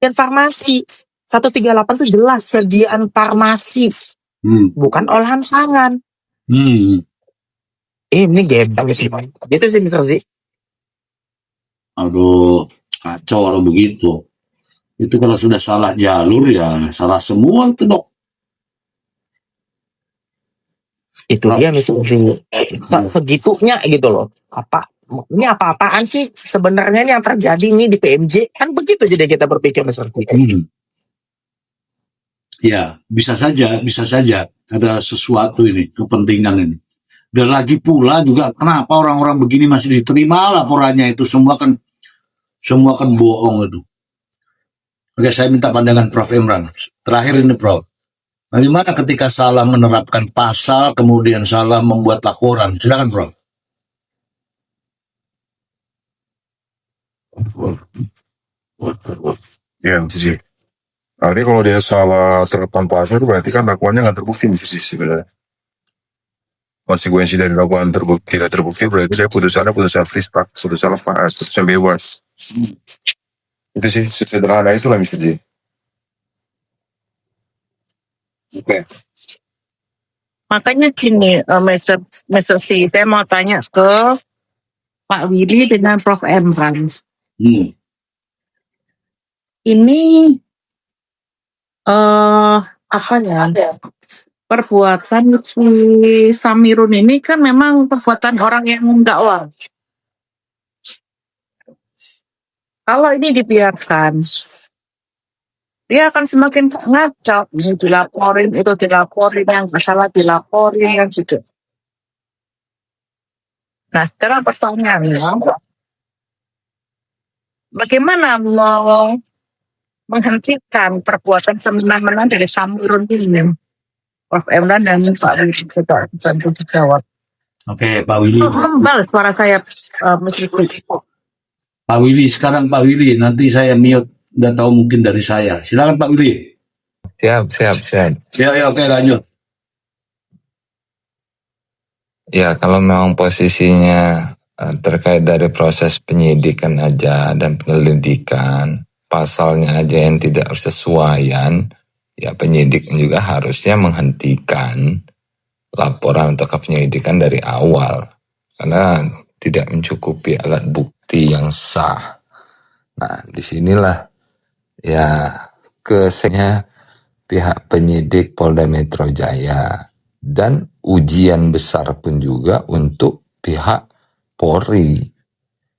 sediaan farmasi. 138 tuh jelas sediaan farmasi, bukan olahan pangan. Ini gembel sih, gitu sih Mr. Z. Aduh, kacau kalau begitu. Itu kalau sudah salah jalur ya salah semua itu, Dok. Itu dia Mr. Z. Segitunya gitu loh. Ini apa-apaan sih sebenarnya yang terjadi nih di PMJ? Kan begitu jadi kita berpikir Mr. Z. Ya, bisa saja ada sesuatu ini, kepentingan ini. Dan lagi pula juga kenapa orang-orang begini masih diterima laporannya, itu semua kan bohong itu. Oke, saya minta pandangan Prof. Imran. Terakhir ini, Prof. Bagaimana ketika salah menerapkan pasal, kemudian salah membuat laporan? Silakan, Prof. Ya, sih. Artinya kalau dia salah terapkan pasal, berarti kan dakwaannya nggak terbukti sih sebenarnya. Konsekuensi dari dakwaan tidak terbukti berarti dia putusan free spark, putusan lepas, putusan bebas. Itu sih sederhana itulah Mr. J. Oke. Makanya gini, Mr. C, saya mau tanya ke Pak Willy dengan Prof. Imran. Ini apa ya? Perbuatan si Samirun ini kan memang perbuatan orang yang mendakwah. Kalau ini dibiarkan, dia akan semakin ngaco. Ini dilaporin, itu dilaporin, yang masalah dilaporin, kan gitu. Nah, sekarang pertanyaannya, bagaimana mau menghentikan perbuatan semena-mena dari Samirun ini? Prof. Imran dan Pak Willy kita bantu dijawab. Oke, Pak Willy. Kembali suara saya, Mr. Pak Willy, sekarang Pak Willy, nanti saya mute, nggak tahu mungkin dari saya. Silakan Pak Willy. Siap. Ya, oke, lanjut. Ya, kalau memang posisinya terkait dari proses penyidikan aja dan penyelidikan, pasalnya aja yang tidak bersesuaian, ya penyidik juga harusnya menghentikan laporan atau penyelidikan dari awal. Karena tidak mencukupi alat bukti yang sah. Nah, disinilah ya kesenya pihak penyidik Polda Metro Jaya dan ujian besar pun juga untuk pihak Polri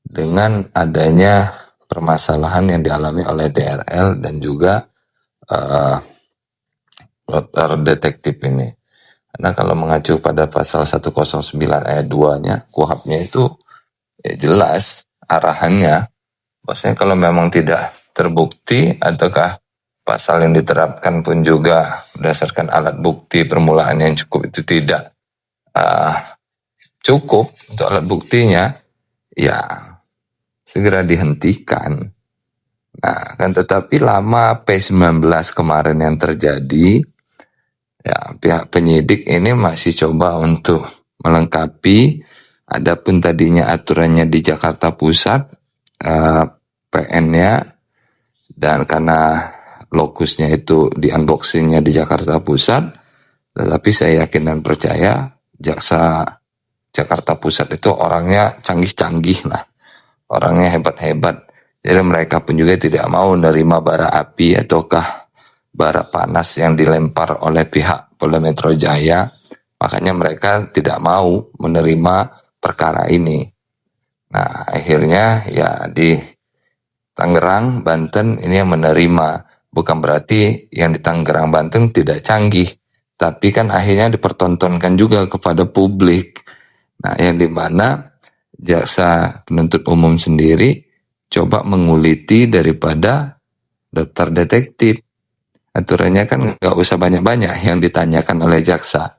dengan adanya permasalahan yang dialami oleh DRL dan juga detektif ini. Karena kalau mengacu pada pasal 109 ayat 2-nya, KUHP-nya itu ya jelas arahannya. Maksudnya kalau memang tidak terbukti ataukah pasal yang diterapkan pun juga berdasarkan alat bukti permulaan yang cukup itu tidak cukup untuk alat buktinya, ya segera dihentikan. Nah, kan tetapi lama P19 kemarin yang terjadi, ya pihak penyidik ini masih coba untuk melengkapi. Adapun tadinya aturannya di Jakarta Pusat, PN-nya, dan karena lokusnya itu di unboxingnya di Jakarta Pusat, tetapi saya yakin dan percaya jaksa Jakarta Pusat itu orangnya canggih-canggih lah, orangnya hebat-hebat. Jadi mereka pun juga tidak mau menerima bara api ataukah bara panas yang dilempar oleh pihak Polda Metro Jaya. Makanya mereka tidak mau menerima perkara ini. Nah, akhirnya ya di Tangerang, Banten ini yang menerima. Bukan berarti yang di Tangerang, Banten tidak canggih. Tapi kan akhirnya dipertontonkan juga kepada publik. Nah, yang dimana jaksa penuntut umum sendiri coba menguliti daripada daftar detektif. Aturannya kan nggak usah banyak-banyak yang ditanyakan oleh jaksa.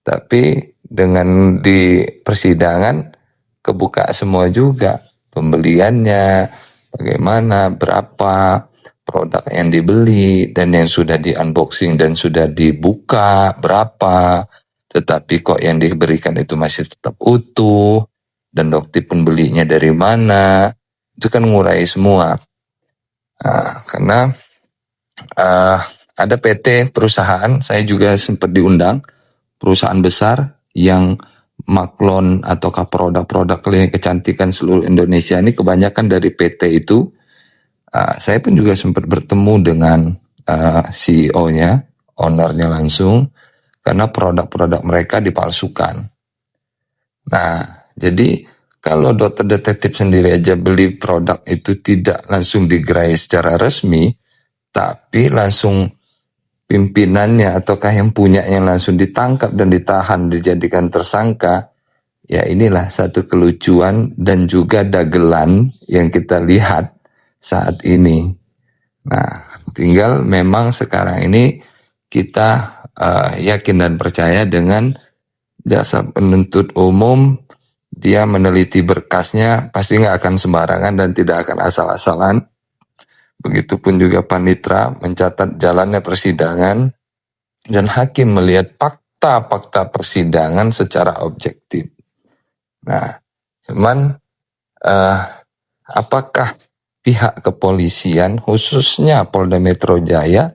Tapi dengan di persidangan kebuka semua juga. Pembeliannya, bagaimana, berapa produk yang dibeli, dan yang sudah di unboxing dan sudah dibuka, berapa. Tetapi kok yang diberikan itu masih tetap utuh, dan dokter pun belinya dari mana. Itu kan ngurai semua. Karena ada PT perusahaan, saya juga sempat diundang, perusahaan besar yang maklon ataukah produk-produk klinik kecantikan seluruh Indonesia ini kebanyakan dari PT itu. Saya pun juga sempat bertemu dengan CEO-nya, ownernya langsung, karena produk-produk mereka dipalsukan. Nah, jadi kalau dokter detektif sendiri aja beli produk itu tidak langsung digerai secara resmi, tapi langsung pimpinannya ataukah yang punyanya langsung ditangkap dan ditahan, dijadikan tersangka, ya inilah satu kelucuan dan juga dagelan yang kita lihat saat ini. Nah, tinggal memang sekarang ini kita yakin dan percaya dengan jaksa penuntut umum, dia meneliti berkasnya pasti nggak akan sembarangan dan tidak akan asal-asalan. Begitupun juga panitera mencatat jalannya persidangan dan hakim melihat fakta-fakta persidangan secara objektif. Nah, cuman apakah pihak kepolisian khususnya Polda Metro Jaya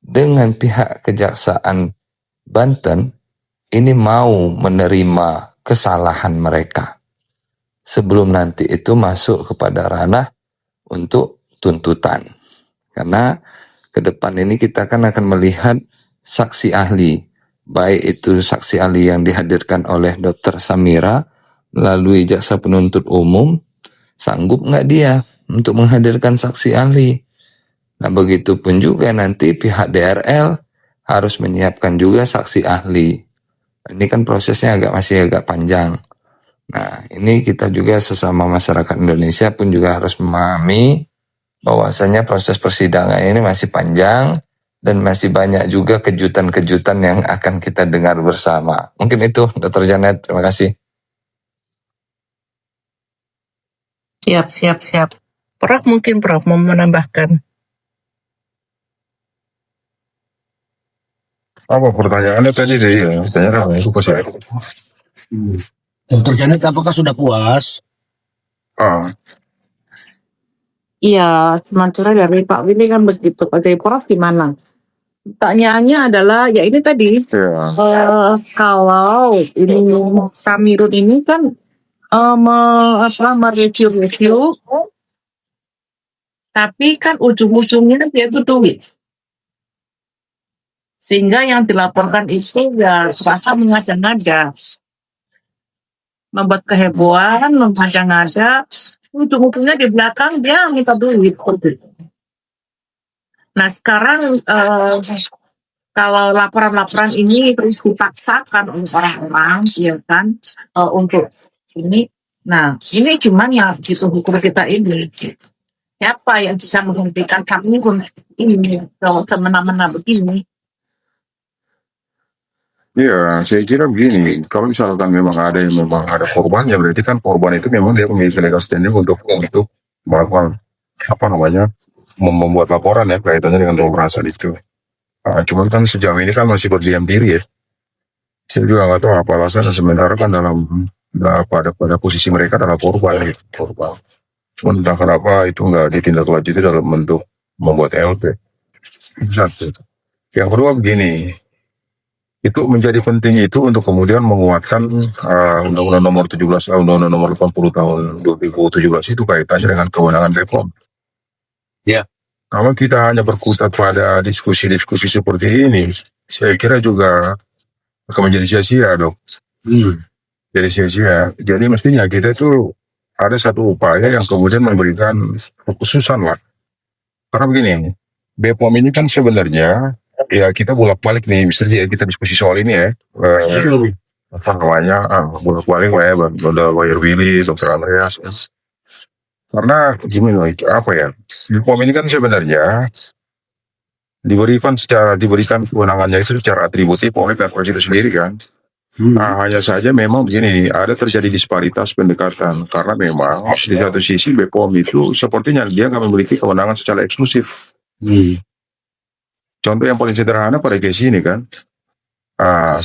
dengan pihak Kejaksaan Banten ini mau menerima kesalahan mereka sebelum nanti itu masuk kepada ranah untuk tuntutan. Karena ke depan ini kita kan akan melihat saksi ahli, baik itu saksi ahli yang dihadirkan oleh Dr. Samira melalui jaksa penuntut umum, sanggup nggak dia untuk menghadirkan saksi ahli. Nah, begitupun juga nanti pihak DRL harus menyiapkan juga saksi ahli. Ini kan prosesnya masih agak panjang. Nah, ini kita juga sesama masyarakat Indonesia pun juga harus memahami bahwasanya proses persidangan ini masih panjang dan masih banyak juga kejutan-kejutan yang akan kita dengar bersama. Mungkin itu, Dr. Janet. Terima kasih. Siap. Prof mungkin Prof mau menambahkan. Apa pertanyaannya tadi deh ya? Pertanyaan apa? Lupa saya. Dr. Janet, apakah sudah puas? Iya, sementara dari Pak Willy kan begitu. Dari Prof gimana? Pertanyaannya adalah, ya ini tadi, Ya. kalau ini Samirun ini kan mereview, tapi kan ujung-ujungnya dia itu duit. Sehingga yang dilaporkan itu ya terasa mengada-ngada. Membuat kehebohan, mengada-ngada, ujung-ujungnya di belakang dia minta duit. Nah sekarang kalau laporan-laporan ini terus dipaksakan oleh orang-orang, ya kan, untuk ini. Nah ini cuman yang gitu hukum kita ini. Siapa yang bisa menghentikan kami ini kalau semena-mena begini? Iya, saya kira begini, kalau misalkan memang ada korbannya, berarti kan korban itu memang dia memiliki legal standing untuk melakukan membuat laporan ya kaitannya dengan pemerasan itu. Cuman kan sejauh ini kan masih berdiam diri ya. Saya juga nggak tahu apa alasan, sementara kan pada posisi mereka adalah korban gitu, korban. Cuman entah kenapa itu nggak ditindaklanjuti dalam bentuk membuat LP. Satu. Yang kedua begini, itu menjadi penting itu untuk kemudian menguatkan Undang-Undang Nomor 17, Undang-Undang Nomor 80 tahun 2017 itu kaitannya dengan kewenangan BPOM. Ya. Kalau kita hanya berkutat pada diskusi-diskusi seperti ini, saya kira juga akan menjadi sia-sia dong. Jadi sia-sia. Jadi mestinya kita itu ada satu upaya yang kemudian memberikan kekhususan lah. Karena begini, BPOM ini kan sebenarnya ya kita bolak-balik nih, misalnya kita diskusi soal ini ya. Bolak-balik lah ya, ada lawyer Willy, Dr. Andreas. Karena gimana apa ya? BPOM ini kan sebenarnya diberikan kewenangannya itu secara atributif oleh Perpres itu sendiri kan. Nah, hanya saja memang begini, ada terjadi disparitas pendekatan karena memang di satu sisi BPOM itu sepertinya dia nggak memiliki kewenangan secara eksklusif. Contoh yang paling sederhana pada case ini kan,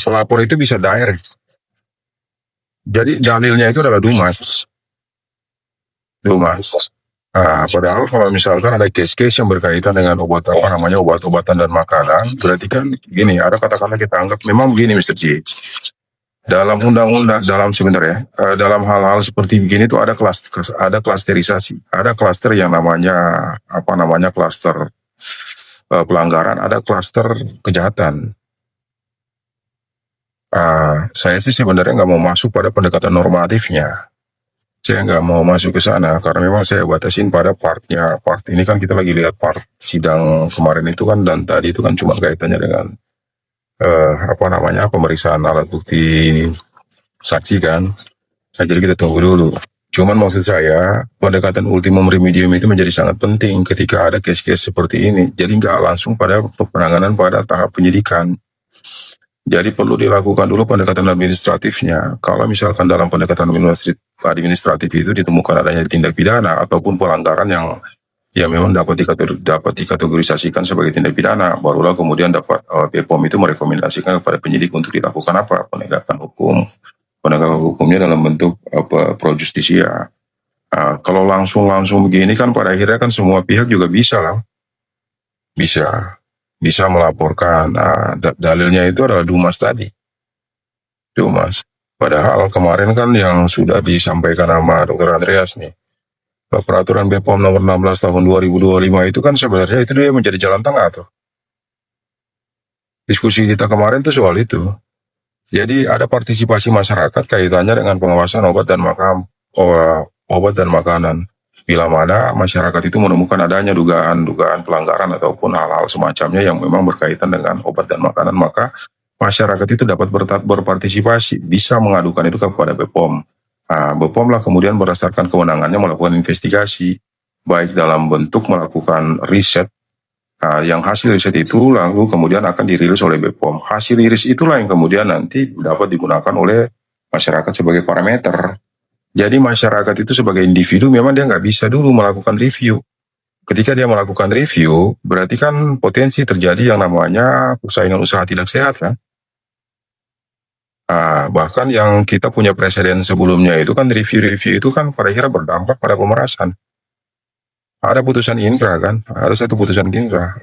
pelapor itu bisa direct. Jadi dalilnya itu adalah Dumas. Padahal kalau misalkan ada case-case yang berkaitan dengan obat-obatan dan makanan, berarti kan gini, ada katakanlah kita anggap memang begini Mr. J. Dalam undang-undang, dalam hal-hal seperti begini itu ada klasterisasi, ada klaster yang namanya klaster pelanggaran, ada klaster kejahatan. Saya sih sebenarnya nggak mau masuk pada pendekatan normatifnya. Saya nggak mau masuk ke sana karena memang saya batasin pada part ini kan kita lagi lihat part sidang kemarin itu kan, dan tadi itu kan cuma kaitannya dengan pemeriksaan alat bukti saksi kan. Nah, jadi kita tunggu dulu. Cuman maksud saya pendekatan ultimum remedium itu menjadi sangat penting ketika ada case-case seperti ini. Jadi nggak langsung pada penanganan pada tahap penyidikan. Jadi perlu dilakukan dulu pendekatan administratifnya. Kalau misalkan dalam pendekatan administratif itu ditemukan adanya tindak pidana ataupun pelanggaran yang memang dapat dikategorisasikan sebagai tindak pidana, barulah kemudian dapat BPOM itu merekomendasikan kepada penyidik untuk dilakukan apa? Penegakan hukum. Penegakan hukumnya dalam bentuk pro justisia. Kalau langsung begini kan pada akhirnya kan semua pihak juga bisa lah. Bisa melaporkan. Dalilnya itu adalah Dumas tadi. Dumas. Padahal kemarin kan yang sudah disampaikan sama Dr. Andreas nih, peraturan BPOM nomor 16 tahun 2025 itu kan sebenarnya itu dia menjadi jalan tengah tuh. Diskusi kita kemarin tuh soal itu. Jadi ada partisipasi masyarakat kaitannya dengan pengawasan obat dan makanan. Bila mana masyarakat itu menemukan adanya dugaan pelanggaran ataupun hal-hal semacamnya yang memang berkaitan dengan obat dan makanan, maka masyarakat itu dapat berpartisipasi, bisa mengadukan itu kepada BPOM. BPOM lah kemudian berdasarkan kewenangannya melakukan investigasi, baik dalam bentuk melakukan riset, yang hasil riset itu lalu kemudian akan dirilis oleh BPOM. Hasil riset itulah yang kemudian nanti dapat digunakan oleh masyarakat sebagai parameter. Jadi masyarakat itu sebagai individu memang dia nggak bisa dulu melakukan review. Ketika dia melakukan review, berarti kan potensi terjadi yang namanya persaingan usaha tidak sehat kan. Bahkan yang kita punya presiden sebelumnya itu kan review itu kan pada akhirnya berdampak pada pemerasan. Ada putusan inkrah kan, ada satu putusan inkrah.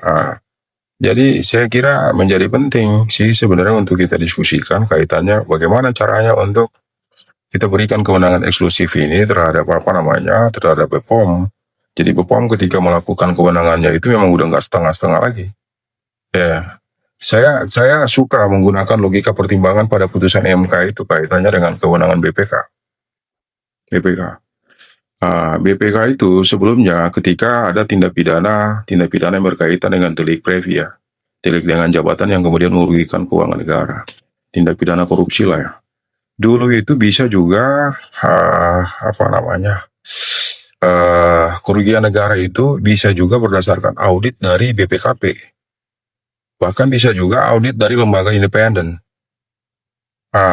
Jadi saya kira menjadi penting sih sebenarnya untuk kita diskusikan kaitannya bagaimana caranya untuk kita berikan kewenangan eksklusif ini terhadap terhadap BPOM. Jadi BPOM ketika melakukan kewenangannya itu memang udah nggak setengah-setengah lagi. Ya, saya suka menggunakan logika pertimbangan pada putusan MK itu kaitannya dengan kewenangan BPK. BPK itu sebelumnya ketika ada tindak pidana yang berkaitan dengan delik previa, delik dengan jabatan yang kemudian merugikan keuangan negara, tindak pidana korupsi lah ya. Dulu itu bisa juga kerugian negara itu bisa juga berdasarkan audit dari BPKP, bahkan bisa juga audit dari lembaga independen.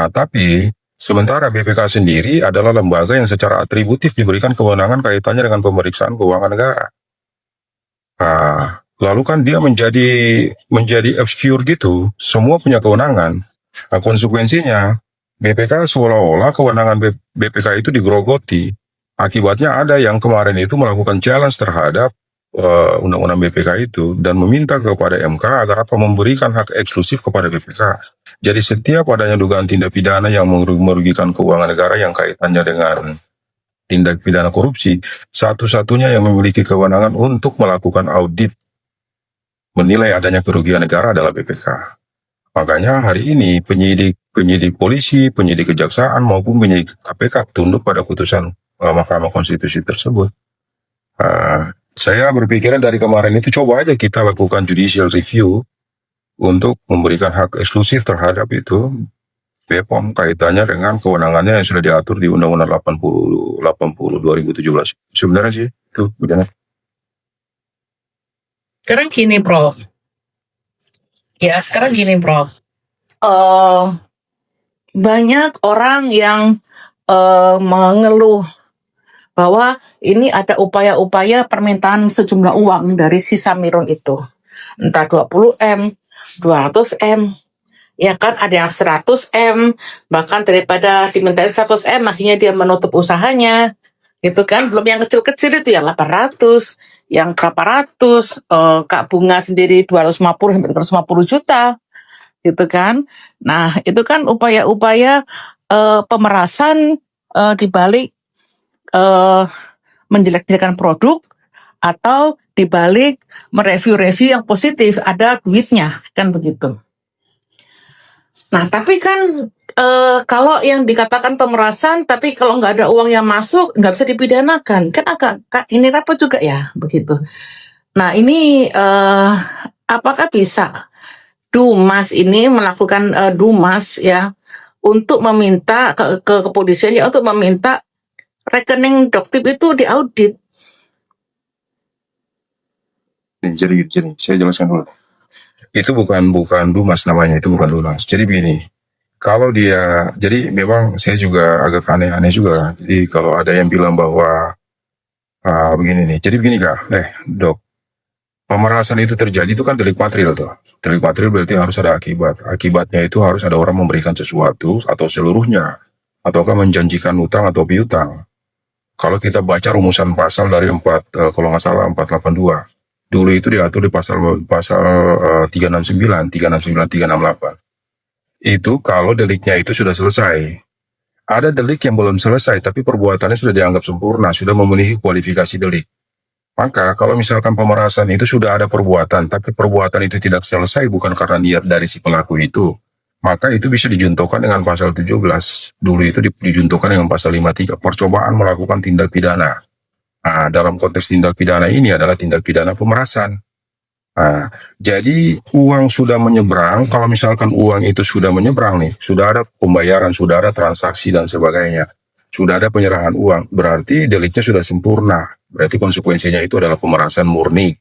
Tapi sementara BPK sendiri adalah lembaga yang secara atributif diberikan kewenangan kaitannya dengan pemeriksaan keuangan negara. Lalu kan dia menjadi obscure gitu, semua punya kewenangan. Konsekuensinya BPK seolah-olah kewenangan BPK itu digerogoti. Akibatnya ada yang kemarin itu melakukan challenge terhadap undang-undang BPK itu dan meminta kepada MK agar memberikan hak eksklusif kepada BPK. Jadi setiap adanya dugaan tindak pidana yang merugikan keuangan negara yang kaitannya dengan tindak pidana korupsi, satu-satunya yang memiliki kewenangan untuk melakukan audit menilai adanya kerugian negara adalah BPK. Makanya hari ini penyidik polisi, penyidik kejaksaan maupun penyidik KPK tunduk pada putusan Mahkamah Konstitusi tersebut. Saya berpikiran dari kemarin itu coba aja kita lakukan judicial review untuk memberikan hak eksklusif terhadap itu BPOM kaitannya dengan kewenangannya yang sudah diatur di Undang-Undang 80 2017. Sebenarnya sih itu udah. Sekarang gini, Prof. Banyak orang yang mengeluh bahwa ini ada upaya-upaya permintaan sejumlah uang dari si Samirun itu. Entah 20M, 200M, ya kan ada yang 100M, bahkan daripada dimintain 100M akhirnya dia menutup usahanya. Gitu kan, belum yang kecil-kecil itu yang 800, yang berapa ratus, Kak Bunga sendiri 250 sampai 350 juta, gitu kan. Nah, itu kan upaya-upaya pemerasan di balik menjelek-jelekan produk atau di balik mereview-review yang positif, ada duitnya, kan begitu. Nah, tapi kan kalau yang dikatakan pemerasan, tapi kalau nggak ada uang yang masuk, nggak bisa dipidanakan. Kan agak ini repot juga ya, begitu. Nah, ini apakah bisa Dumas ini melakukan Dumas ya untuk meminta ke kepolisian ya untuk meminta rekening Doktip itu diaudit. Jadi saya jelaskan dulu. Itu bukan Dumas namanya, itu bukan Dumas. Jadi begini, kalau dia, jadi memang saya juga agak aneh-aneh juga. Jadi kalau ada yang bilang bahwa begini nih, jadi begini Kak, Dok, pemerasan itu terjadi itu kan delik material tuh. Delik material berarti harus ada akibat. Akibatnya itu harus ada orang memberikan sesuatu atau seluruhnya, ataukah menjanjikan utang atau piutang. Kalau kita baca rumusan pasal dari 4, kalau nggak salah 482, dulu itu diatur di pasal 369, 368. Itu kalau deliknya itu sudah selesai. Ada delik yang belum selesai, tapi perbuatannya sudah dianggap sempurna, sudah memenuhi kualifikasi delik. Maka kalau misalkan pemerasan itu sudah ada perbuatan, tapi perbuatan itu tidak selesai bukan karena niat dari si pelaku itu, maka itu bisa dijuntukan dengan pasal 17. Dulu itu dijuntukan dengan pasal 53, percobaan melakukan tindak pidana. Nah, dalam konteks tindak pidana ini adalah tindak pidana pemerasan. Nah, jadi uang sudah menyeberang, kalau misalkan uang itu sudah menyeberang nih, sudah ada pembayaran, sudah ada transaksi dan sebagainya, sudah ada penyerahan uang, berarti deliknya sudah sempurna. Berarti konsekuensinya itu adalah pemerasan murni.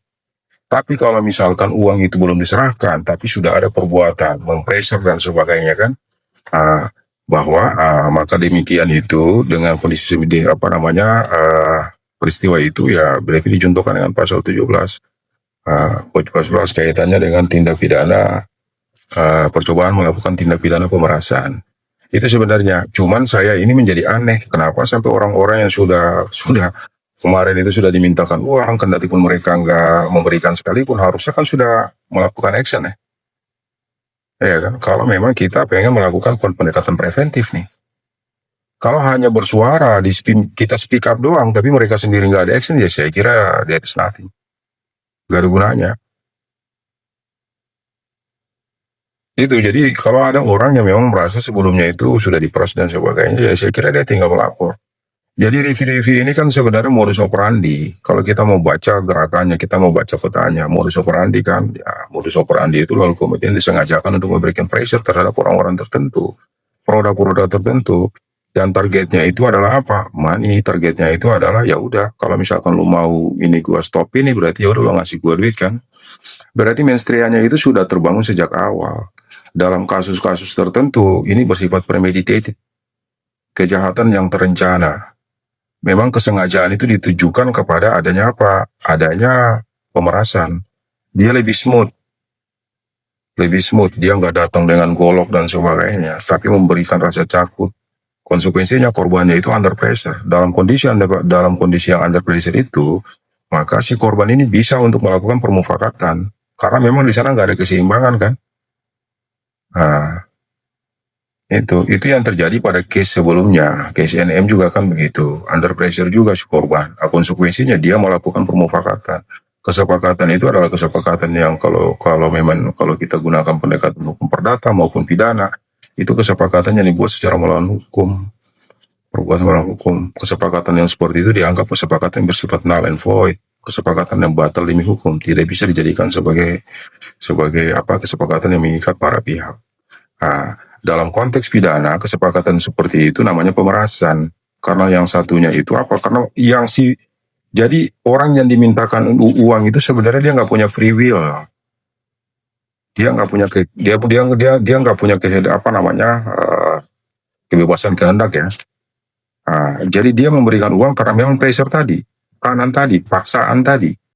Tapi kalau misalkan uang itu belum diserahkan, tapi sudah ada perbuatan, mempressure dan sebagainya kan, bahwa maka demikian itu dengan kondisi peristiwa itu ya berarti dijuntukan dengan pasal 17. Pasal kaitannya dengan tindak pidana percobaan melakukan tindak pidana pemerasan. Itu sebenarnya. Cuman saya ini menjadi aneh. Kenapa sampai orang-orang yang sudah kemarin itu sudah dimintakan uang, kendati pun mereka nggak memberikan sekalipun, harusnya kan sudah melakukan action ya. Ya kan? Kalau memang kita pengen melakukan pendekatan preventif nih. Kalau hanya bersuara, kita speak up doang, tapi mereka sendiri nggak ada action, ya saya kira that is nothing. Nggak ada gunanya. Itu, jadi kalau ada orang yang memang merasa sebelumnya itu sudah diperas dan sebagainya, ya saya kira dia tinggal melapor. Jadi review-review ini kan sebenarnya modus operandi. Kalau kita mau baca gerakannya, kita mau baca petanya, modus operandi kan, ya modus operandi itu lalu kemudian disengajakan untuk memberikan pressure terhadap orang-orang tertentu, produk-produk tertentu. Dan targetnya itu adalah apa? Money. Targetnya itu adalah ya udah, kalau misalkan lu mau ini gua stop ini, berarti ya udah lu ngasih gua duit kan. Berarti menstrianya itu sudah terbangun sejak awal. Dalam kasus-kasus tertentu ini bersifat premeditated. Kejahatan yang terencana. Memang kesengajaan itu ditujukan kepada adanya apa? Adanya pemerasan. Dia lebih smooth. Dia nggak datang dengan golok dan sebagainya, tapi memberikan rasa takut. Konsekuensinya korbannya itu under pressure. Dalam kondisi yang under pressure itu, maka si korban ini bisa untuk melakukan permufakatan. Karena memang di sana nggak ada keseimbangan kan. Nah, itu yang terjadi pada case sebelumnya. Case NM juga kan begitu. Under pressure juga si korban. Nah, konsekuensinya dia melakukan permufakatan. Kesepakatan itu adalah kesepakatan yang kalau kita gunakan pendekatan hukum perdata maupun pidana, itu kesepakatan yang dibuat secara melawan hukum. Perbuatan melawan hukum. Kesepakatan yang seperti itu dianggap kesepakatan yang bersifat null and void. Kesepakatan yang batal demi hukum. Tidak bisa dijadikan sebagai kesepakatan yang mengikat para pihak. Nah, dalam konteks pidana, kesepakatan seperti itu namanya pemerasan. Karena yang satunya itu apa? Karena jadi orang yang dimintakan uang itu sebenarnya dia nggak punya free will. Dia nggak punya kebebasan kehendak ya. Jadi dia memberikan uang karena memang pressure tadi, kanan tadi, paksaan tadi.